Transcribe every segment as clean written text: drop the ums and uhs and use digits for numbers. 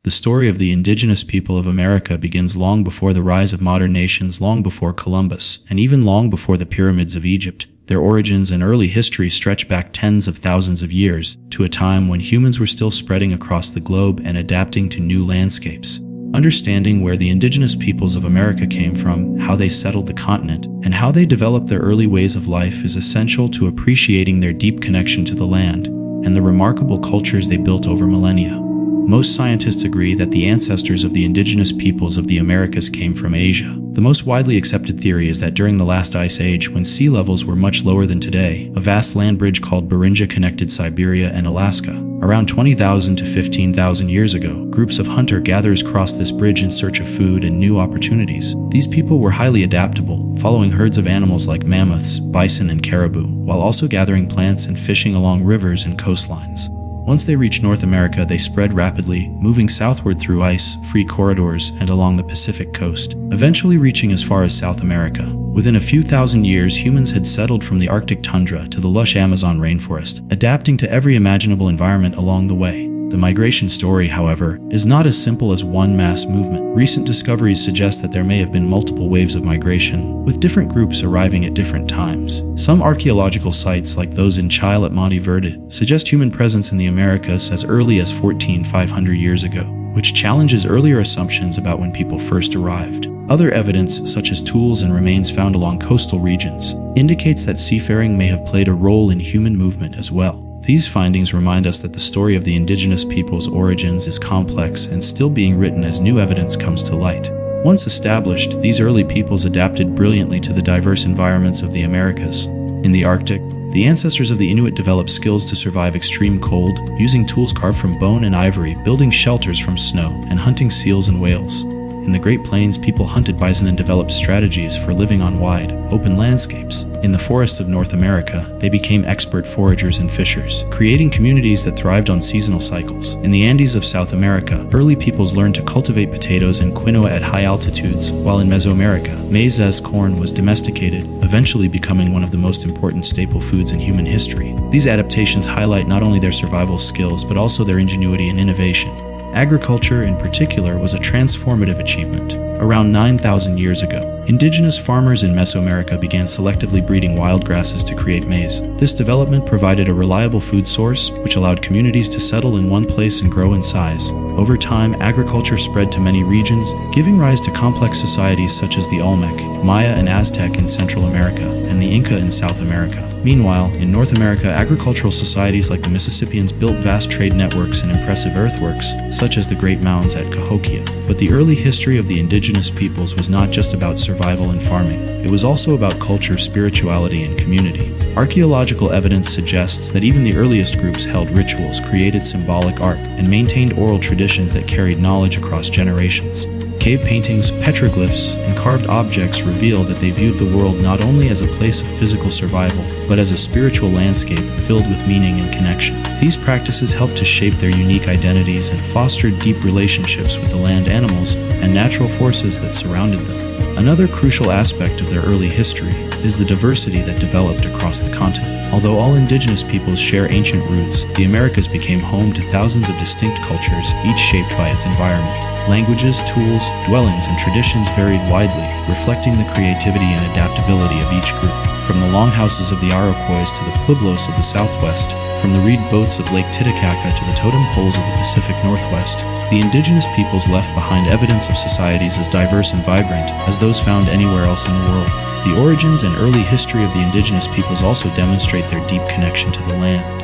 The story of the indigenous people of America begins long before the rise of modern nations, long before Columbus, and even long before the pyramids of Egypt. Their origins and early history stretch back tens of thousands of years, to a time when humans were still spreading across the globe and adapting to new landscapes. Understanding where the indigenous peoples of America came from, how they settled the continent, and how they developed their early ways of life is essential to appreciating their deep connection to the land and the remarkable cultures they built over millennia. Most scientists agree that the ancestors of the indigenous peoples of the Americas came from Asia. The most widely accepted theory is that during the last ice age, when sea levels were much lower than today, a vast land bridge called Beringia connected Siberia and Alaska. Around 20,000 to 15,000 years ago, groups of hunter-gatherers crossed this bridge in search of food and new opportunities. These people were highly adaptable, following herds of animals like mammoths, bison, and caribou, while also gathering plants and fishing along rivers and coastlines. Once they reached North America, they spread rapidly, moving southward through ice-free corridors and along the Pacific coast, eventually reaching as far as South America. Within a few thousand years, humans had settled from the Arctic tundra to the lush Amazon rainforest, adapting to every imaginable environment along the way. The migration story, however, is not as simple as one mass movement. Recent discoveries suggest that there may have been multiple waves of migration, with different groups arriving at different times. Some archaeological sites, like those in Chile at Monte Verde, suggest human presence in the Americas as early as 14,500 years ago, which challenges earlier assumptions about when people first arrived. Other evidence, such as tools and remains found along coastal regions, indicates that seafaring may have played a role in human movement as well. These findings remind us that the story of the indigenous people's origins is complex and still being written as new evidence comes to light. Once established, these early peoples adapted brilliantly to the diverse environments of the Americas. In the Arctic, the ancestors of the Inuit developed skills to survive extreme cold, using tools carved from bone and ivory, building shelters from snow, and hunting seals and whales. In the Great Plains, people hunted bison and developed strategies for living on wide, open landscapes. In the forests of North America, they became expert foragers and fishers, creating communities that thrived on seasonal cycles. In the Andes of South America, early peoples learned to cultivate potatoes and quinoa at high altitudes, while in Mesoamerica, maize as corn was domesticated, eventually becoming one of the most important staple foods in human history. These adaptations highlight not only their survival skills, but also their ingenuity and innovation. Agriculture, in particular, was a transformative achievement. Around 9,000 years ago, indigenous farmers in Mesoamerica began selectively breeding wild grasses to create maize. This development provided a reliable food source, which allowed communities to settle in one place and grow in size. Over time, agriculture spread to many regions, giving rise to complex societies such as the Olmec, Maya, and Aztec in Central America, and the Inca in South America. Meanwhile, in North America, agricultural societies like the Mississippians built vast trade networks and impressive earthworks, such as the Great Mounds at Cahokia. But the early history of the indigenous peoples was not just about survival and farming. It was also about culture, spirituality, and community. Archaeological evidence suggests that even the earliest groups held rituals, created symbolic art, and maintained oral traditions that carried knowledge across generations. Cave paintings, petroglyphs, and carved objects reveal that they viewed the world not only as a place of physical survival, but as a spiritual landscape filled with meaning and connection. These practices helped to shape their unique identities and fostered deep relationships with the land animals and natural forces that surrounded them. Another crucial aspect of their early history is the diversity that developed across the continent. Although all indigenous peoples share ancient roots, the Americas became home to thousands of distinct cultures, each shaped by its environment. Languages, tools, dwellings, and traditions varied widely, reflecting the creativity and adaptability of each group. From the longhouses of the Iroquois to the Pueblos of the Southwest, from the reed boats of Lake Titicaca to the totem poles of the Pacific Northwest, the indigenous peoples left behind evidence of societies as diverse and vibrant as those found anywhere else in the world. The origins and early history of the indigenous peoples also demonstrate their deep connection to the land.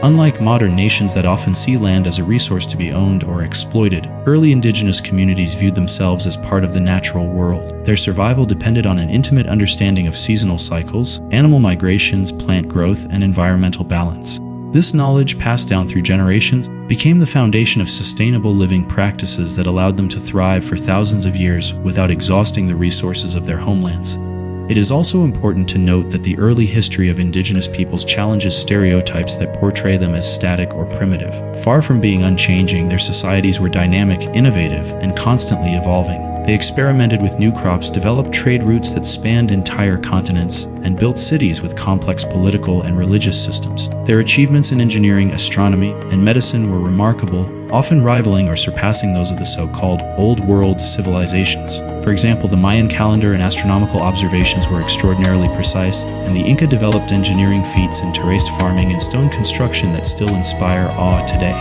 Unlike modern nations that often see land as a resource to be owned or exploited, early indigenous communities viewed themselves as part of the natural world. Their survival depended on an intimate understanding of seasonal cycles, animal migrations, plant growth, and environmental balance. This knowledge, passed down through generations, became the foundation of sustainable living practices that allowed them to thrive for thousands of years without exhausting the resources of their homelands. It is also important to note that the early history of indigenous peoples challenges stereotypes that portray them as static or primitive. Far from being unchanging, their societies were dynamic, innovative, and constantly evolving. They experimented with new crops, developed trade routes that spanned entire continents, and built cities with complex political and religious systems. Their achievements in engineering, astronomy, and medicine were remarkable, often rivaling or surpassing those of the so-called Old World civilizations. For example, the Mayan calendar and astronomical observations were extraordinarily precise, and the Inca developed engineering feats in terraced farming and stone construction that still inspire awe today.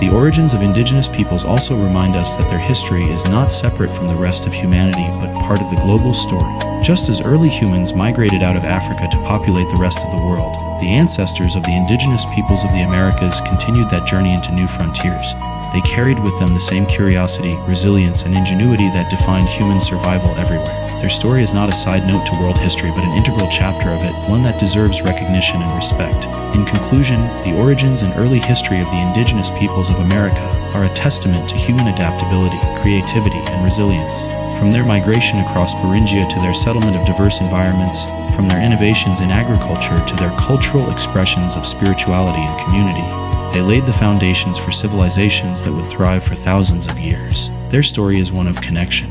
The origins of indigenous peoples also remind us that their history is not separate from the rest of humanity, but part of the global story. Just as early humans migrated out of Africa to populate the rest of the world, the ancestors of the indigenous peoples of the Americas continued that journey into new frontiers. They carried with them the same curiosity, resilience, and ingenuity that defined human survival everywhere. Their story is not a side note to world history, but an integral chapter of it, one that deserves recognition and respect. In conclusion, the origins and early history of the indigenous peoples of America are a testament to human adaptability, creativity, and resilience. From their migration across Beringia to their settlement of diverse environments, from their innovations in agriculture to their cultural expressions of spirituality and community, they laid the foundations for civilizations that would thrive for thousands of years. Their story is one of connection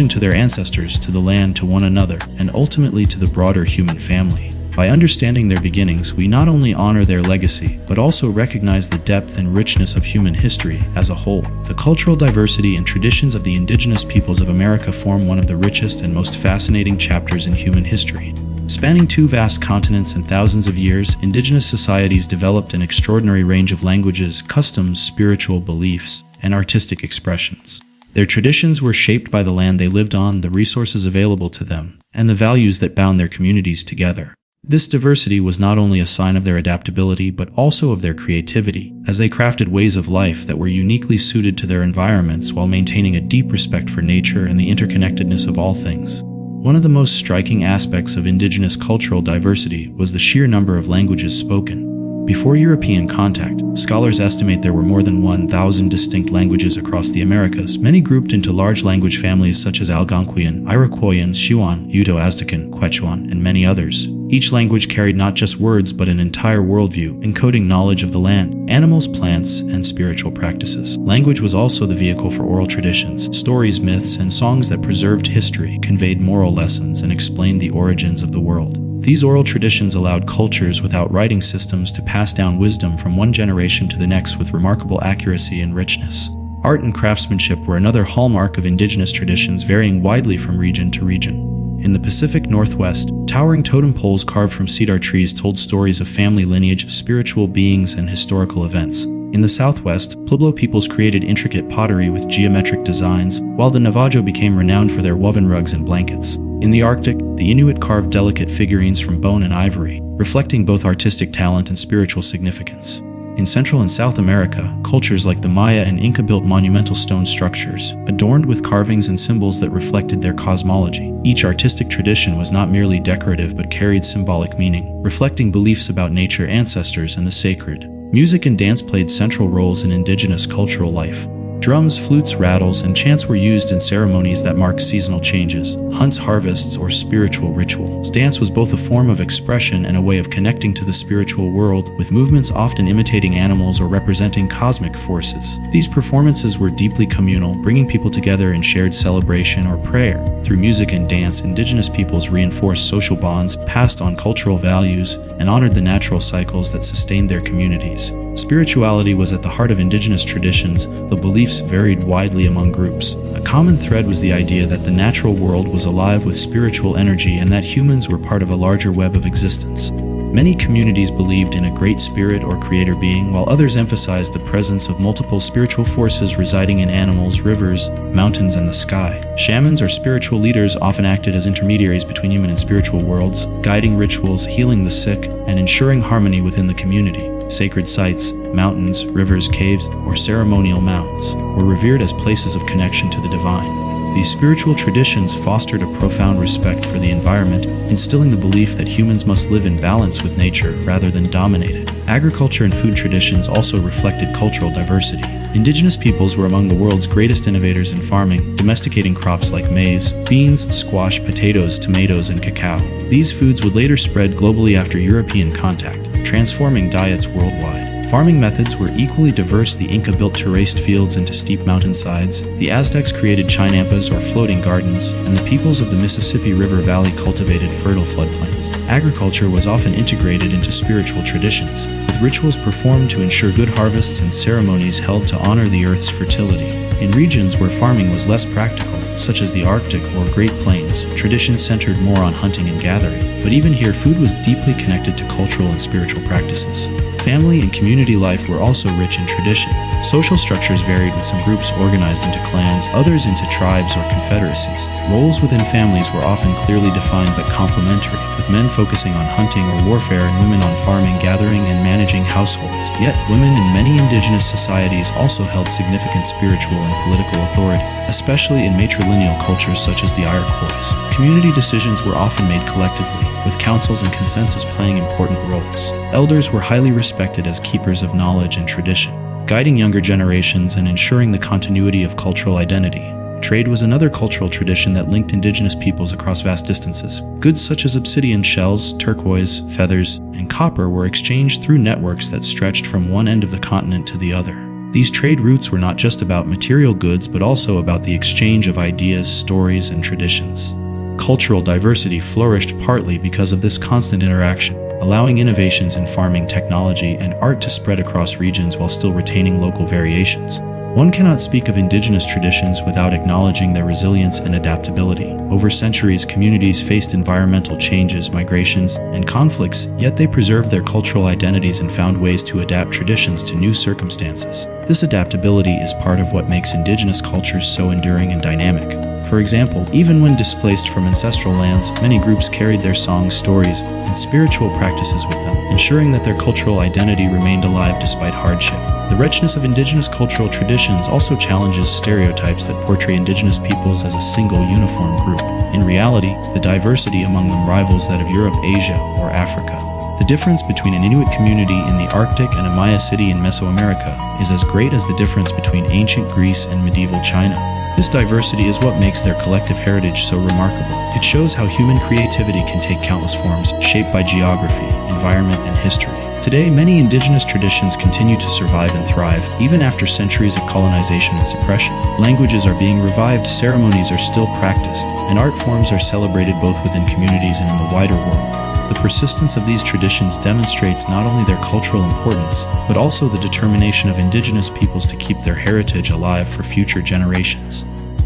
to their ancestors, to the land, to one another, and ultimately to the broader human family. By understanding their beginnings, we not only honor their legacy, but also recognize the depth and richness of human history as a whole. The cultural diversity and traditions of the indigenous peoples of America form one of the richest and most fascinating chapters in human history. Spanning two vast continents and thousands of years, indigenous societies developed an extraordinary range of languages, customs, spiritual beliefs, and artistic expressions. Their traditions were shaped by the land they lived on, the resources available to them, and the values that bound their communities together. This diversity was not only a sign of their adaptability, but also of their creativity, as they crafted ways of life that were uniquely suited to their environments while maintaining a deep respect for nature and the interconnectedness of all things. One of the most striking aspects of indigenous cultural diversity was the sheer number of languages spoken. Before European contact, scholars estimate there were more than 1,000 distinct languages across the Americas, many grouped into large language families such as Algonquian, Iroquoian, Siouan, Uto-Aztecan, Quechuan, and many others. Each language carried not just words but an entire worldview, encoding knowledge of the land, animals, plants, and spiritual practices. Language was also the vehicle for oral traditions, stories, myths, and songs that preserved history, conveyed moral lessons, and explained the origins of the world. These oral traditions allowed cultures without writing systems to pass down wisdom from one generation to the next with remarkable accuracy and richness. Art and craftsmanship were another hallmark of indigenous traditions, varying widely from region to region. In the Pacific Northwest, towering totem poles carved from cedar trees told stories of family lineage, spiritual beings, and historical events. In the Southwest, Pueblo peoples created intricate pottery with geometric designs, while the Navajo became renowned for their woven rugs and blankets. In the Arctic, the Inuit carved delicate figurines from bone and ivory, reflecting both artistic talent and spiritual significance. In Central and South America, cultures like the Maya and Inca built monumental stone structures, adorned with carvings and symbols that reflected their cosmology. Each artistic tradition was not merely decorative but carried symbolic meaning, reflecting beliefs about nature, ancestors, and the sacred. Music and dance played central roles in indigenous cultural life. Drums, flutes, rattles, and chants were used in ceremonies that marked seasonal changes, hunts, harvests, or spiritual rituals. Dance was both a form of expression and a way of connecting to the spiritual world, with movements often imitating animals or representing cosmic forces. These performances were deeply communal, bringing people together in shared celebration or prayer. Through music and dance, indigenous peoples reinforced social bonds, passed on cultural values, and honored the natural cycles that sustained their communities. Spirituality was at the heart of indigenous traditions, though beliefs varied widely among groups. A common thread was the idea that the natural world was alive with spiritual energy and that humans were part of a larger web of existence. Many communities believed in a great spirit or creator being, while others emphasized the presence of multiple spiritual forces residing in animals, rivers, mountains, and the sky. Shamans or spiritual leaders often acted as intermediaries between human and spiritual worlds, guiding rituals, healing the sick, and ensuring harmony within the community. Sacred sites, mountains, rivers, caves, or ceremonial mounds were revered as places of connection to the divine. These spiritual traditions fostered a profound respect for the environment, instilling the belief that humans must live in balance with nature rather than dominate it. Agriculture and food traditions also reflected cultural diversity. Indigenous peoples were among the world's greatest innovators in farming, domesticating crops like maize, beans, squash, potatoes, tomatoes, and cacao. These foods would later spread globally after European contact, transforming diets worldwide. Farming methods were equally diverse. The Inca built terraced fields into steep mountainsides, the Aztecs created chinampas or floating gardens, and the peoples of the Mississippi River Valley cultivated fertile floodplains. Agriculture was often integrated into spiritual traditions, with rituals performed to ensure good harvests and ceremonies held to honor the earth's fertility. In regions where farming was less practical, such as the Arctic or Great Plains, traditions centered more on hunting and gathering. But even here, food was deeply connected to cultural and spiritual practices. Family and community life were also rich in tradition. Social structures varied, with some groups organized into clans, others into tribes or confederacies. Roles within families were often clearly defined but complementary, with men focusing on hunting or warfare and women on farming, gathering, and managing households. Yet, women in many indigenous societies also held significant spiritual and political authority, especially in matrilineal cultures such as the Iroquois. Community decisions were often made collectively, with councils and consensus playing important roles. Elders were highly respected as keepers of knowledge and tradition, guiding younger generations and ensuring the continuity of cultural identity. Trade was another cultural tradition that linked indigenous peoples across vast distances. Goods such as obsidian shells, turquoise, feathers, and copper were exchanged through networks that stretched from one end of the continent to the other. These trade routes were not just about material goods, but also about the exchange of ideas, stories, and traditions. Cultural diversity flourished partly because of this constant interaction, allowing innovations in farming technology and art to spread across regions while still retaining local variations. One cannot speak of indigenous traditions without acknowledging their resilience and adaptability. Over centuries, communities faced environmental changes, migrations, and conflicts, yet they preserved their cultural identities and found ways to adapt traditions to new circumstances. This adaptability is part of what makes indigenous cultures so enduring and dynamic. For example, even when displaced from ancestral lands, many groups carried their songs, stories, and spiritual practices with them, ensuring that their cultural identity remained alive despite hardship. The richness of indigenous cultural traditions also challenges stereotypes that portray indigenous peoples as a single, uniform group. In reality, the diversity among them rivals that of Europe, Asia, or Africa. The difference between an Inuit community in the Arctic and a Maya city in Mesoamerica is as great as the difference between ancient Greece and medieval China. This diversity is what makes their collective heritage so remarkable. It shows how human creativity can take countless forms, shaped by geography, environment, and history. Today, many indigenous traditions continue to survive and thrive, even after centuries of colonization and suppression. Languages are being revived, ceremonies are still practiced, and art forms are celebrated both within communities and in the wider world. The persistence of these traditions demonstrates not only their cultural importance, but also the determination of indigenous peoples to keep their heritage alive for future generations.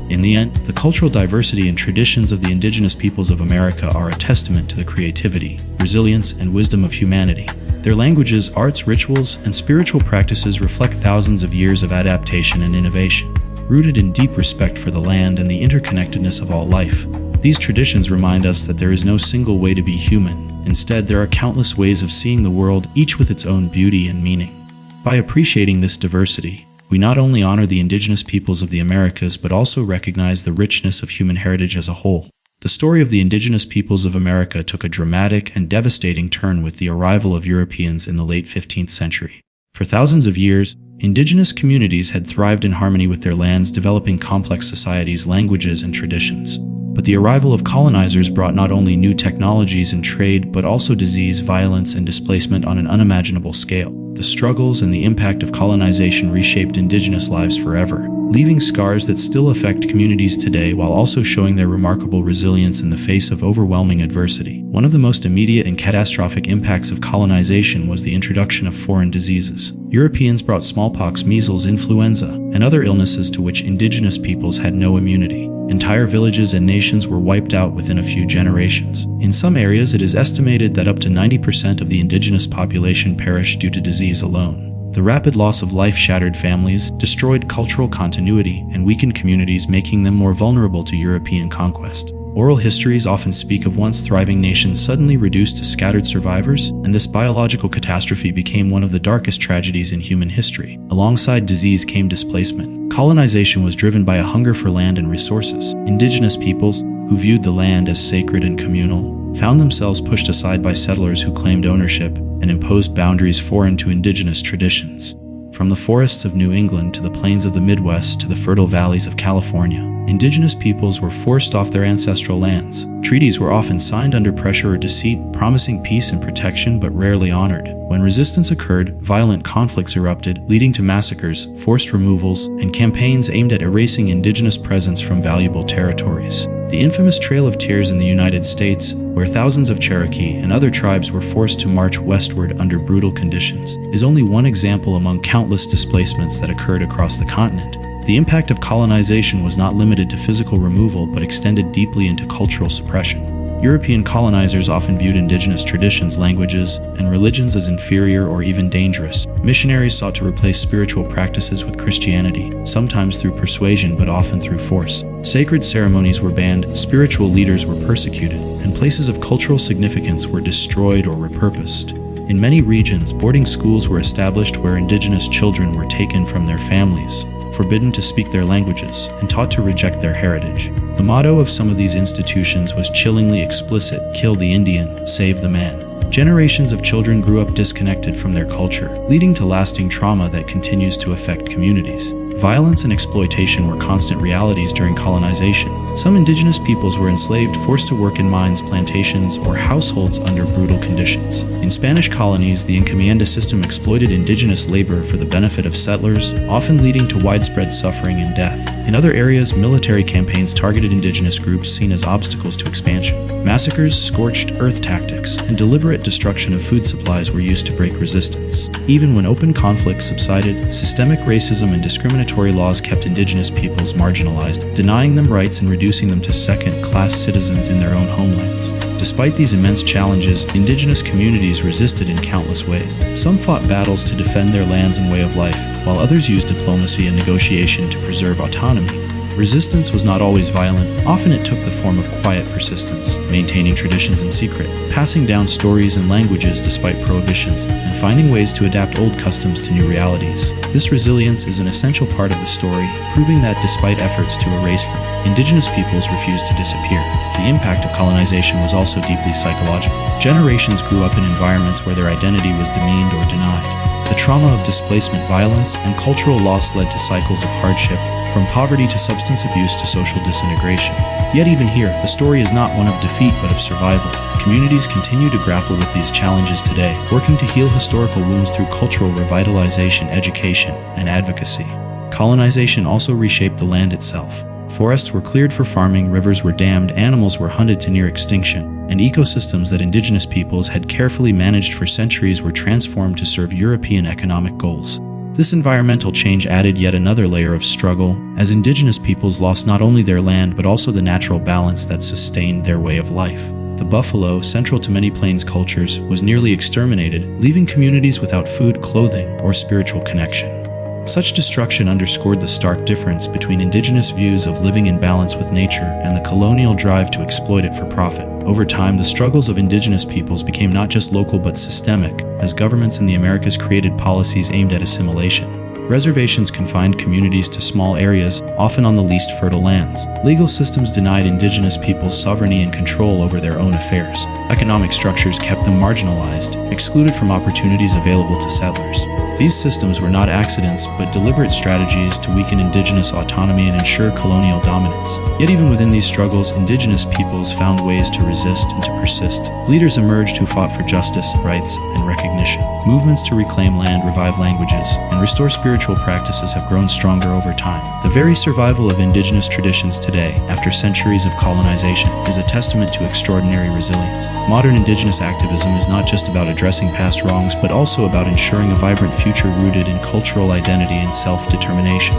In the end, the cultural diversity and traditions of the indigenous peoples of America are a testament to the creativity, resilience, and wisdom of humanity. Their languages, arts, rituals, and spiritual practices reflect thousands of years of adaptation and innovation, rooted in deep respect for the land and the interconnectedness of all life. These traditions remind us that there is no single way to be human. Instead, there are countless ways of seeing the world, each with its own beauty and meaning. By appreciating this diversity, we not only honor the indigenous peoples of the Americas, but also recognize the richness of human heritage as a whole. The story of the indigenous peoples of America took a dramatic and devastating turn with the arrival of Europeans in the late 15th century. For thousands of years, indigenous communities had thrived in harmony with their lands, developing complex societies, languages, and traditions. But the arrival of colonizers brought not only new technologies and trade, but also disease, violence, and displacement on an unimaginable scale. The struggles and the impact of colonization reshaped indigenous lives forever, leaving scars that still affect communities today while also showing their remarkable resilience in the face of overwhelming adversity. One of the most immediate and catastrophic impacts of colonization was the introduction of foreign diseases. Europeans brought smallpox, measles, influenza, and other illnesses to which indigenous peoples had no immunity. Entire villages and nations were wiped out within a few generations. In some areas, it is estimated that up to 90% of the indigenous population perished due to disease alone. The rapid loss of life shattered families, destroyed cultural continuity, and weakened communities, making them more vulnerable to European conquest. Oral histories often speak of once thriving nations suddenly reduced to scattered survivors, and this biological catastrophe became one of the darkest tragedies in human history. Alongside disease came displacement. Colonization was driven by a hunger for land and resources. Indigenous peoples, who viewed the land as sacred and communal, found themselves pushed aside by settlers who claimed ownership and imposed boundaries foreign to indigenous traditions. From the forests of New England to the plains of the Midwest to the fertile valleys of California, indigenous peoples were forced off their ancestral lands. Treaties were often signed under pressure or deceit, promising peace and protection but rarely honored. When resistance occurred, violent conflicts erupted, leading to massacres, forced removals, and campaigns aimed at erasing indigenous presence from valuable territories. The infamous Trail of Tears in the United States, where thousands of Cherokee and other tribes were forced to march westward under brutal conditions, is only one example among countless displacements that occurred across the continent. The impact of colonization was not limited to physical removal but extended deeply into cultural suppression. European colonizers often viewed indigenous traditions, languages, and religions as inferior or even dangerous. Missionaries sought to replace spiritual practices with Christianity, sometimes through persuasion but often through force. Sacred ceremonies were banned, spiritual leaders were persecuted, and places of cultural significance were destroyed or repurposed. In many regions, boarding schools were established where indigenous children were taken from their families, forbidden to speak their languages, and taught to reject their heritage. The motto of some of these institutions was chillingly explicit: kill the Indian, save the man. Generations of children grew up disconnected from their culture, leading to lasting trauma that continues to affect communities. Violence and exploitation were constant realities during colonization. Some indigenous peoples were enslaved, forced to work in mines, plantations, or households under brutal conditions. In Spanish colonies, the encomienda system exploited indigenous labor for the benefit of settlers, often leading to widespread suffering and death. In other areas, military campaigns targeted indigenous groups seen as obstacles to expansion. Massacres, scorched earth tactics, and deliberate destruction of food supplies were used to break resistance. Even when open conflicts subsided, systemic racism and discriminatory laws kept indigenous peoples marginalized, denying them rights and reducing them to second-class citizens in their own homelands. Despite these immense challenges, indigenous communities resisted in countless ways. Some fought battles to defend their lands and way of life, while others used diplomacy and negotiation to preserve autonomy. Resistance was not always violent. Often it took the form of quiet persistence, maintaining traditions in secret, passing down stories and languages despite prohibitions, and finding ways to adapt old customs to new realities. This resilience is an essential part of the story, proving that despite efforts to erase them, indigenous peoples refused to disappear. The impact of colonization was also deeply psychological. Generations grew up in environments where their identity was demeaned or denied. The trauma of displacement, violence, and cultural loss led to cycles of hardship, from poverty to substance abuse to social disintegration. Yet even here, the story is not one of defeat but of survival. Communities continue to grapple with these challenges today, working to heal historical wounds through cultural revitalization, education, and advocacy. Colonization also reshaped the land itself. Forests were cleared for farming, rivers were dammed, animals were hunted to near extinction, and ecosystems that indigenous peoples had carefully managed for centuries were transformed to serve European economic goals. This environmental change added yet another layer of struggle, as indigenous peoples lost not only their land but also the natural balance that sustained their way of life. The buffalo, central to many plains cultures, was nearly exterminated, leaving communities without food, clothing, or spiritual connection. Such destruction underscored the stark difference between indigenous views of living in balance with nature and the colonial drive to exploit it for profit. Over time, the struggles of indigenous peoples became not just local but systemic, as governments in the Americas created policies aimed at assimilation. Reservations confined communities to small areas, often on the least fertile lands. Legal systems denied indigenous peoples sovereignty and control over their own affairs. Economic structures kept them marginalized, excluded from opportunities available to settlers. These systems were not accidents, but deliberate strategies to weaken indigenous autonomy and ensure colonial dominance. Yet even within these struggles, indigenous peoples found ways to resist and to persist. Leaders emerged who fought for justice, rights, and recognition. Movements to reclaim land, revive languages, and restore spiritual practices have grown stronger over time. The very survival of indigenous traditions today, after centuries of colonization, is a testament to extraordinary resilience. Modern indigenous activism is not just about addressing past wrongs, but also about ensuring a vibrant future rooted in cultural identity and self-determination.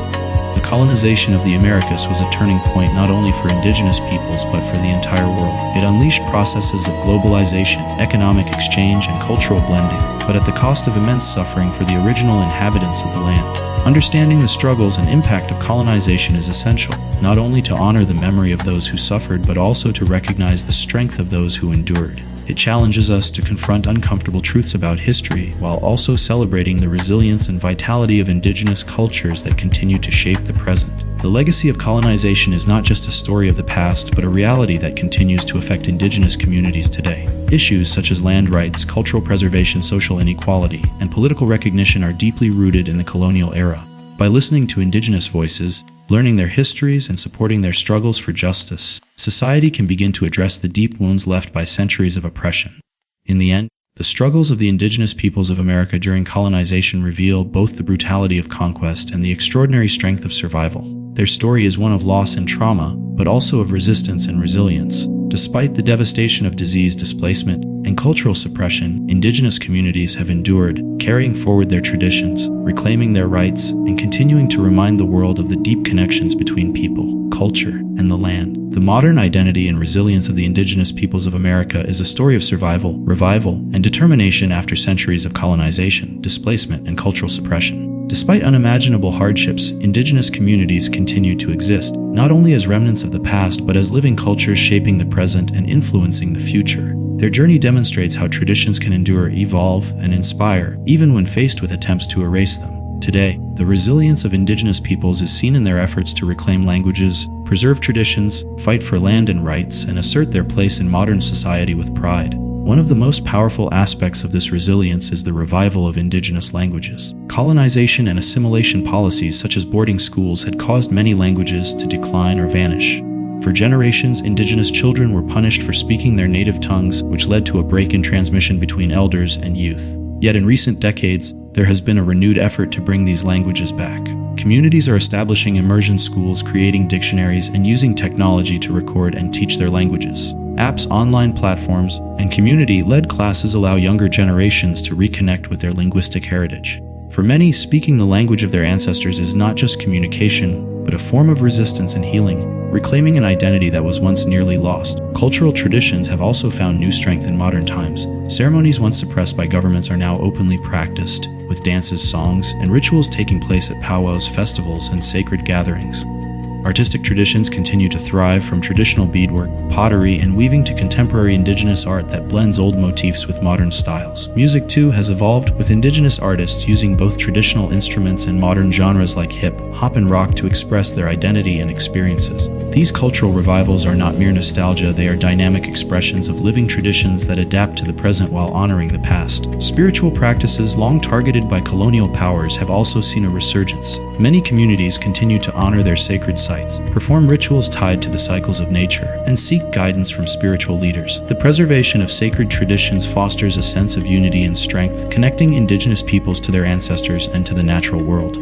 The colonization of the Americas was a turning point not only for indigenous peoples but for the entire world. It unleashed processes of globalization, economic exchange, and cultural blending, but at the cost of immense suffering for the original inhabitants of the land. Understanding the struggles and impact of colonization is essential, not only to honor the memory of those who suffered but also to recognize the strength of those who endured. It challenges us to confront uncomfortable truths about history while also celebrating the resilience and vitality of indigenous cultures that continue to shape the present. The legacy of colonization is not just a story of the past, but a reality that continues to affect indigenous communities today. Issues such as land rights, cultural preservation, social inequality, and political recognition are deeply rooted in the colonial era. By listening to indigenous voices, learning their histories, and supporting their struggles for justice, society can begin to address the deep wounds left by centuries of oppression. In the end, the struggles of the indigenous peoples of America during colonization reveal both the brutality of conquest and the extraordinary strength of survival. Their story is one of loss and trauma, but also of resistance and resilience. Despite the devastation of disease, displacement, and cultural suppression, indigenous communities have endured, carrying forward their traditions, reclaiming their rights, and continuing to remind the world of the deep connections between people, culture, and the land. The modern identity and resilience of the indigenous peoples of America is a story of survival, revival, and determination after centuries of colonization, displacement, and cultural suppression. Despite unimaginable hardships, indigenous communities continue to exist, not only as remnants of the past, but as living cultures shaping the present and influencing the future. Their journey demonstrates how traditions can endure, evolve, and inspire, even when faced with attempts to erase them. Today, the resilience of indigenous peoples is seen in their efforts to reclaim languages, preserve traditions, fight for land and rights, and assert their place in modern society with pride. One of the most powerful aspects of this resilience is the revival of indigenous languages. Colonization and assimilation policies such as boarding schools had caused many languages to decline or vanish. For generations, indigenous children were punished for speaking their native tongues, which led to a break in transmission between elders and youth. Yet in recent decades, there has been a renewed effort to bring these languages back. Communities are establishing immersion schools, creating dictionaries, and using technology to record and teach their languages. Apps, online platforms, and community-led classes allow younger generations to reconnect with their linguistic heritage. For many, speaking the language of their ancestors is not just communication, but a form of resistance and healing, reclaiming an identity that was once nearly lost. Cultural traditions have also found new strength in modern times. Ceremonies once suppressed by governments are now openly practiced, with dances, songs, and rituals taking place at powwows, festivals, and sacred gatherings. Artistic traditions continue to thrive, from traditional beadwork, pottery, and weaving to contemporary indigenous art that blends old motifs with modern styles. Music, too, has evolved, with indigenous artists using both traditional instruments and modern genres like hip hop and rock to express their identity and experiences. These cultural revivals are not mere nostalgia, they are dynamic expressions of living traditions that adapt to the present while honoring the past. Spiritual practices long targeted by colonial powers have also seen a resurgence. Many communities continue to honor their sacred sites, perform rituals tied to the cycles of nature, and seek guidance from spiritual leaders. The preservation of sacred traditions fosters a sense of unity and strength, connecting indigenous peoples to their ancestors and to the natural world.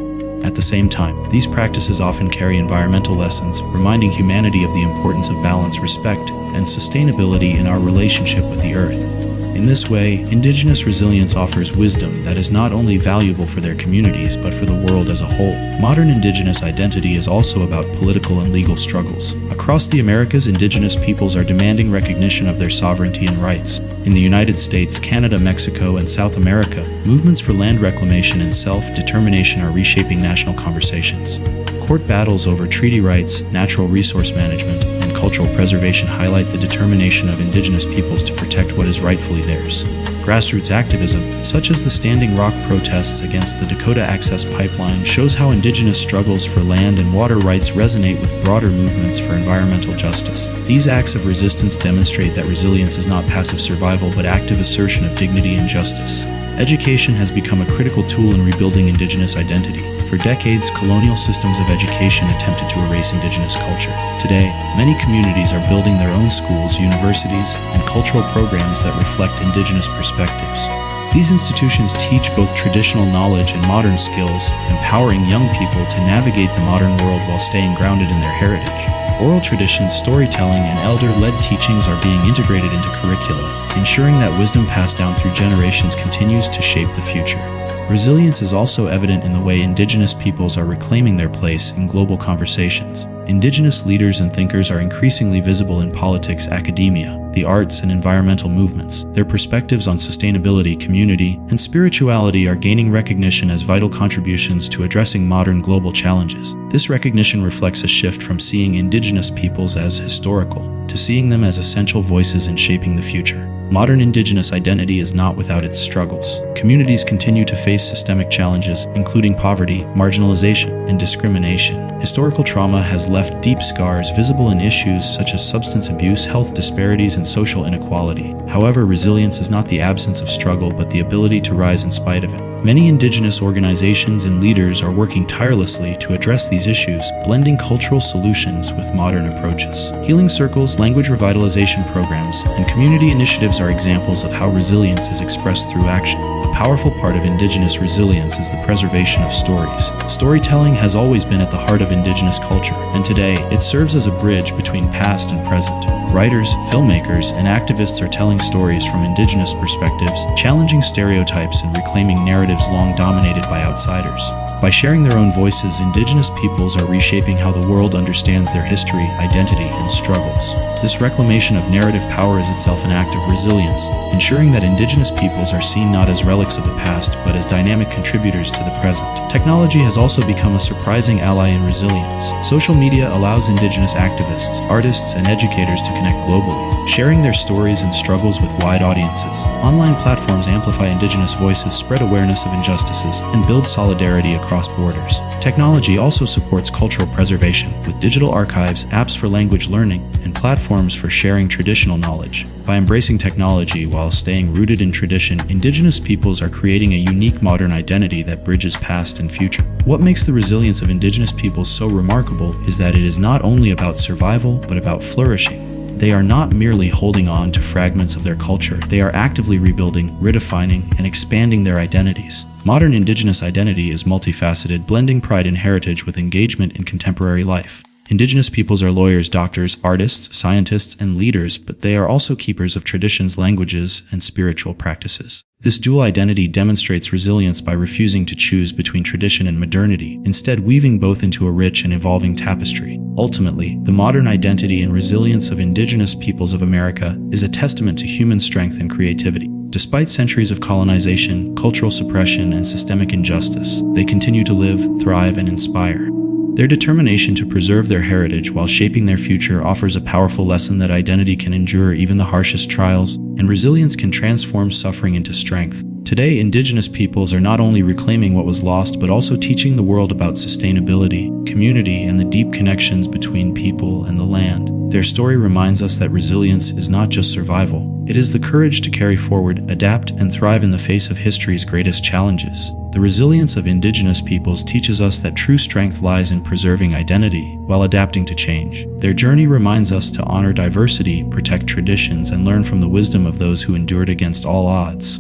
At the same time, these practices often carry environmental lessons, reminding humanity of the importance of balance, respect, and sustainability in our relationship with the earth. In this way, indigenous resilience offers wisdom that is not only valuable for their communities but for the world as a whole. Modern indigenous identity is also about political and legal struggles. Across the Americas, indigenous peoples are demanding recognition of their sovereignty and rights. In the United States, Canada, Mexico, and South America, movements for land reclamation and self-determination are reshaping national conversations. Court battles over treaty rights, natural resource management, and cultural preservation highlight the determination of indigenous peoples to protect what is rightfully theirs. Grassroots activism, such as the Standing Rock protests against the Dakota Access Pipeline, shows how indigenous struggles for land and water rights resonate with broader movements for environmental justice. These acts of resistance demonstrate that resilience is not passive survival but active assertion of dignity and justice. Education has become a critical tool in rebuilding indigenous identity. For decades, colonial systems of education attempted to erase indigenous culture. Today, many communities are building their own schools, universities, and cultural programs that reflect indigenous perspectives. These institutions teach both traditional knowledge and modern skills, empowering young people to navigate the modern world while staying grounded in their heritage. Oral traditions, storytelling, and elder-led teachings are being integrated into curricula, ensuring that wisdom passed down through generations continues to shape the future. Resilience is also evident in the way indigenous peoples are reclaiming their place in global conversations. Indigenous leaders and thinkers are increasingly visible in politics, academia, the arts, and environmental movements. Their perspectives on sustainability, community, and spirituality are gaining recognition as vital contributions to addressing modern global challenges. This recognition reflects a shift from seeing indigenous peoples as historical to seeing them as essential voices in shaping the future. Modern Indigenous identity is not without its struggles. Communities continue to face systemic challenges, including poverty, marginalization, and discrimination. Historical trauma has left deep scars visible in issues such as substance abuse, health disparities, and social inequality. However, resilience is not the absence of struggle, but the ability to rise in spite of it. Many Indigenous organizations and leaders are working tirelessly to address these issues, blending cultural solutions with modern approaches. Healing circles, language revitalization programs, and community initiatives are examples of how resilience is expressed through action. A powerful part of Indigenous resilience is the preservation of stories. Storytelling has always been at the heart of Indigenous culture, and today it serves as a bridge between past and present. Writers, filmmakers, and activists are telling stories from Indigenous perspectives, challenging stereotypes and reclaiming narratives long dominated by outsiders. By sharing their own voices, Indigenous peoples are reshaping how the world understands their history, identity, and struggles. This reclamation of narrative power is itself an act of resilience, ensuring that Indigenous peoples are seen not as relics of the past, but as dynamic contributors to the present. Technology has also become a surprising ally in resilience. Social media allows Indigenous activists, artists, and educators to connect globally, sharing their stories and struggles with wide audiences. Online platforms amplify Indigenous voices, spread awareness of injustices, and build solidarity across borders. Technology also supports cultural preservation, with digital archives, apps for language learning, and platforms for sharing traditional knowledge. By embracing technology while staying rooted in tradition, Indigenous peoples are creating a unique modern identity that bridges past and future. What makes the resilience of Indigenous peoples so remarkable is that it is not only about survival, but about flourishing. They are not merely holding on to fragments of their culture, they are actively rebuilding, redefining, and expanding their identities. Modern Indigenous identity is multifaceted, blending pride in heritage with engagement in contemporary life. Indigenous peoples are lawyers, doctors, artists, scientists, and leaders, but they are also keepers of traditions, languages, and spiritual practices. This dual identity demonstrates resilience by refusing to choose between tradition and modernity, instead weaving both into a rich and evolving tapestry. Ultimately, the modern identity and resilience of Indigenous peoples of America is a testament to human strength and creativity. Despite centuries of colonization, cultural suppression, and systemic injustice, they continue to live, thrive, and inspire. Their determination to preserve their heritage while shaping their future offers a powerful lesson that identity can endure even the harshest trials, and resilience can transform suffering into strength. Today, Indigenous peoples are not only reclaiming what was lost, but also teaching the world about sustainability, community, and the deep connections between people and the land. Their story reminds us that resilience is not just survival. It is the courage to carry forward, adapt, and thrive in the face of history's greatest challenges. The resilience of Indigenous peoples teaches us that true strength lies in preserving identity while adapting to change. Their journey reminds us to honor diversity, protect traditions, and learn from the wisdom of those who endured against all odds.